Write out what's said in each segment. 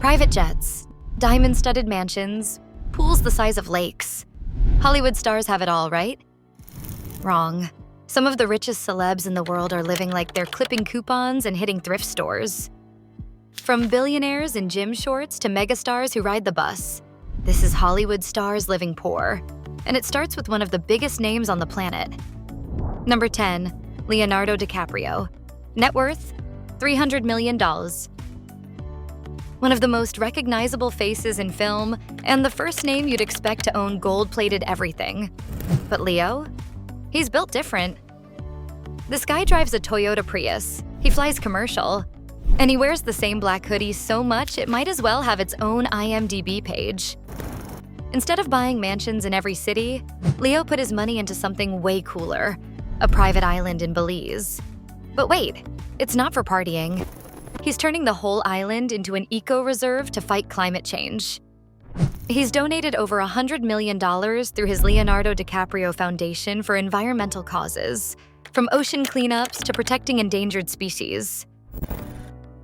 Private jets, diamond-studded mansions, pools the size of lakes. Hollywood stars have it all, right? Wrong. Some of the richest celebs in the world are living like they're clipping coupons and hitting thrift stores. From billionaires in gym shorts to megastars who ride the bus, this is Hollywood stars living poor. And it starts with one of the biggest names on the planet. Number 10, Leonardo DiCaprio. Net worth, $300 million. One of the most recognizable faces in film, and the first name you'd expect to own gold-plated everything. But Leo? He's built different. This guy drives a Toyota Prius, he flies commercial, and he wears the same black hoodie so much it might as well have its own IMDb page. Instead of buying mansions in every city, Leo put his money into something way cooler, a private island in Belize. But wait, it's not for partying. He's turning the whole island into an eco-reserve to fight climate change. He's donated over $100 million through his Leonardo DiCaprio Foundation for environmental causes, from ocean cleanups to protecting endangered species.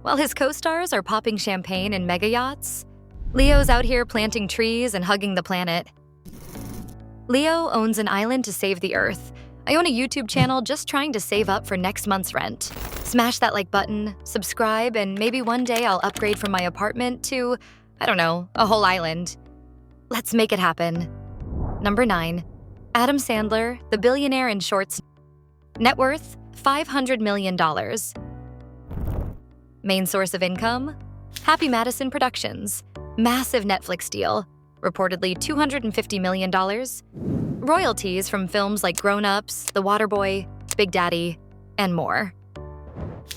While his co-stars are popping champagne in mega yachts, Leo's out here planting trees and hugging the planet. Leo owns an island to save the Earth. I own a YouTube channel just trying to save up for next month's rent. Smash that like button, subscribe, and maybe one day I'll upgrade from my apartment to, I don't know, a whole island. Let's make it happen. Number 9, Adam Sandler, the billionaire in shorts. Net worth, $500 million. Main source of income? Happy Madison Productions. Massive Netflix deal, reportedly $250 million. Royalties from films like Grown Ups, The Waterboy, Big Daddy, and more.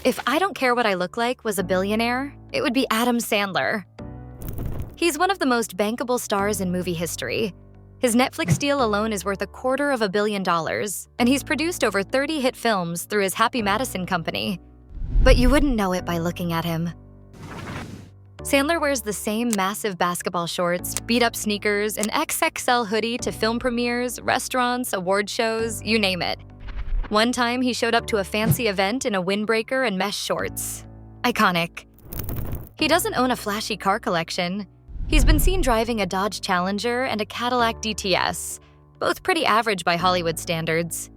If I Don't Care What I Look Like was a billionaire, it would be Adam Sandler. He's one of the most bankable stars in movie history. His Netflix deal alone is worth $250 million, and he's produced over 30 hit films through his Happy Madison company. But you wouldn't know it by looking at him. Sandler wears the same massive basketball shorts, beat-up sneakers, an XXL hoodie to film premieres, restaurants, award shows, you name it. One time, he showed up to a fancy event in a windbreaker and mesh shorts. Iconic. He doesn't own a flashy car collection. He's been seen driving a Dodge Challenger and a Cadillac DTS, both pretty average by Hollywood standards.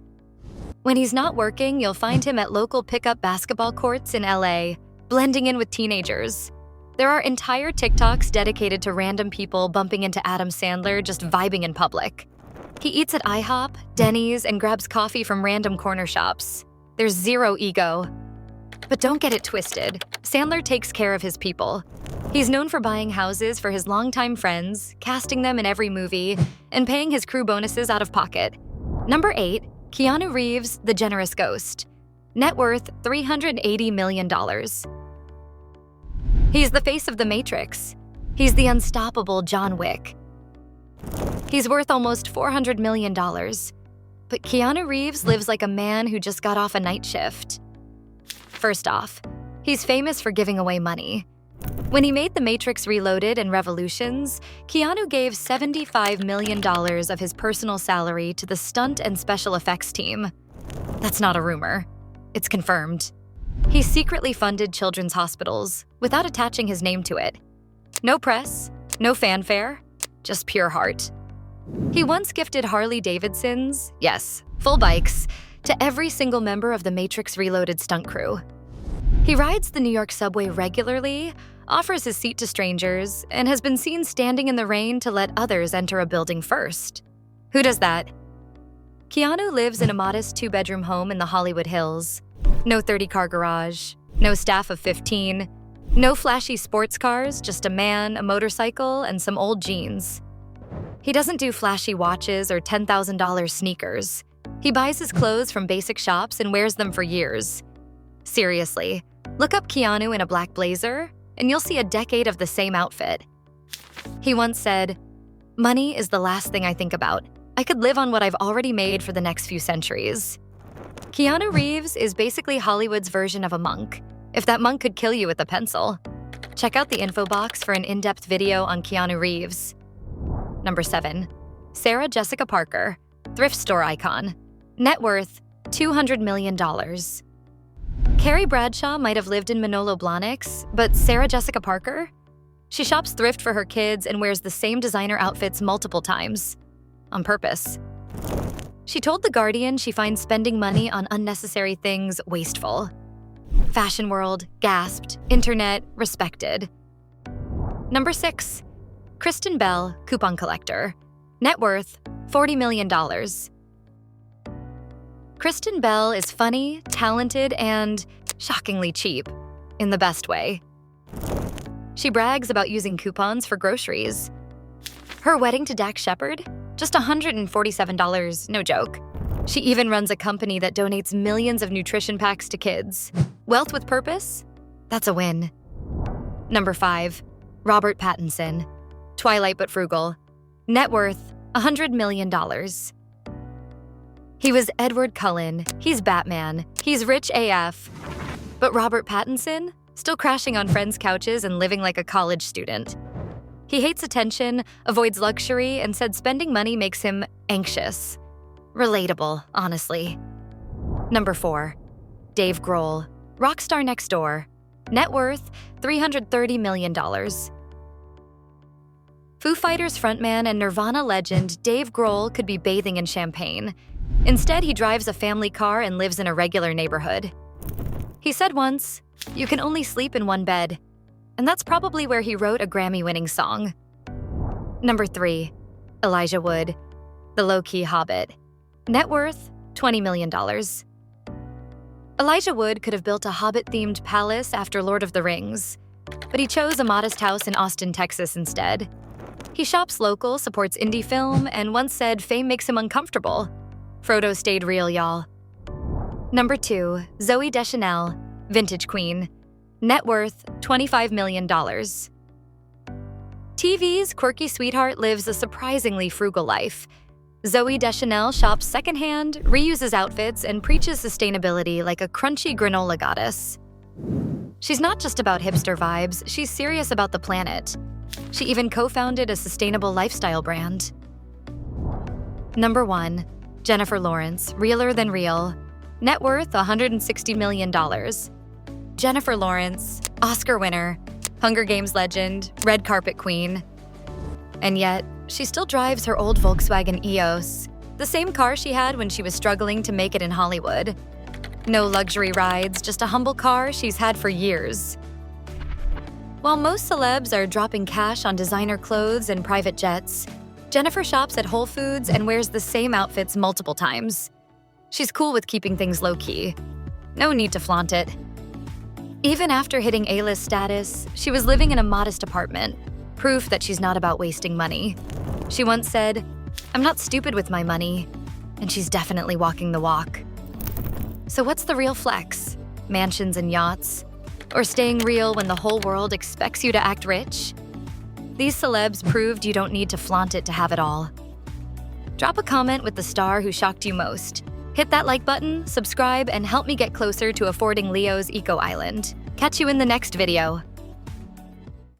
When he's not working, you'll find him at local pickup basketball courts in LA, blending in with teenagers. There are entire TikToks dedicated to random people bumping into Adam Sandler just vibing in public. He eats at IHOP, Denny's, and grabs coffee from random corner shops. There's zero ego. But don't get it twisted. Sandler takes care of his people. He's known for buying houses for his longtime friends, casting them in every movie, and paying his crew bonuses out of pocket. Number 8, Keanu Reeves, the generous ghost. Net worth, $380 million. He's the face of The Matrix. He's the unstoppable John Wick. He's worth almost $400 million. But Keanu Reeves lives like a man who just got off a night shift. First off, he's famous for giving away money. When he made The Matrix Reloaded and Revolutions, Keanu gave $75 million of his personal salary to the stunt and special effects team. That's not a rumor. It's confirmed. He secretly funded children's hospitals without attaching his name to it. No press, no fanfare, just pure heart. He once gifted Harley-Davidsons, yes, full bikes, to every single member of the Matrix Reloaded stunt crew. He rides the New York subway regularly, offers his seat to strangers, and has been seen standing in the rain to let others enter a building first. Who does that? Keanu lives in a modest 2-bedroom home in the Hollywood Hills. No 30-car garage, no staff of 15, no flashy sports cars, just a man, a motorcycle, and some old jeans. He doesn't do flashy watches or $10,000 sneakers. He buys his clothes from basic shops and wears them for years. Seriously, look up Keanu in a black blazer, and you'll see a decade of the same outfit. He once said, "Money is the last thing I think about. I could live on what I've already made for the next few centuries." Keanu Reeves is basically Hollywood's version of a monk, if that monk could kill you with a pencil. Check out the info box for an in-depth video on Keanu Reeves. Number 7, Sarah Jessica Parker, thrift store icon. Net worth, $200 million. Carrie Bradshaw might have lived in Manolo Blahniks, but Sarah Jessica Parker? She shops thrift for her kids and wears the same designer outfits multiple times. On purpose. She told The Guardian she finds spending money on unnecessary things wasteful. Fashion world, gasped. Internet, respected. Number 6. Kristen Bell, coupon collector. Net worth, $40 million. Kristen Bell is funny, talented, and shockingly cheap, in the best way. She brags about using coupons for groceries. Her wedding to Dax Shepard? Just $147, no joke. She even runs a company that donates millions of nutrition packs to kids. Wealth with purpose? That's a win. Number 5. Robert Pattinson. Twilight but frugal. Net worth, $100 million. He was Edward Cullen. He's Batman. He's rich AF. But Robert Pattinson? Still crashing on friends' couches and living like a college student. He hates attention, avoids luxury, and said spending money makes him anxious. Relatable, honestly. Number 4. Dave Grohl. Rockstar next door. Net worth, $330 million. Foo Fighters frontman and Nirvana legend Dave Grohl could be bathing in champagne. Instead, he drives a family car and lives in a regular neighborhood. He said once, "You can only sleep in one bed." And that's probably where he wrote a Grammy-winning song. Number 3. Elijah Wood. The low-key hobbit. Net worth, $20 million. Elijah Wood could have built a hobbit-themed palace after Lord of the Rings, but he chose a modest house in Austin, Texas instead. He shops local, supports indie film, and once said fame makes him uncomfortable. Frodo stayed real, y'all. Number 2. Zooey Deschanel. Vintage queen. Net worth, $25 million. TV's quirky sweetheart lives a surprisingly frugal life. Zooey Deschanel shops secondhand, reuses outfits, and preaches sustainability like a crunchy granola goddess. She's not just about hipster vibes, she's serious about the planet. She even co-founded a sustainable lifestyle brand. Number 1. Jennifer Lawrence, realer than real. Net worth, $160 million. Jennifer Lawrence, Oscar winner, Hunger Games legend, red carpet queen. And yet, she still drives her old Volkswagen EOS, the same car she had when she was struggling to make it in Hollywood. No luxury rides, just a humble car she's had for years. While most celebs are dropping cash on designer clothes and private jets, Jennifer shops at Whole Foods and wears the same outfits multiple times. She's cool with keeping things low-key. No need to flaunt it. Even after hitting A-list status, she was living in a modest apartment, proof that she's not about wasting money. She once said, "I'm not stupid with my money," and she's definitely walking the walk. So what's the real flex? Mansions and yachts? Or staying real when the whole world expects you to act rich? These celebs proved you don't need to flaunt it to have it all. Drop a comment with the star who shocked you most. Hit that like button, subscribe, and help me get closer to affording Leo's Eco Island. Catch you in the next video.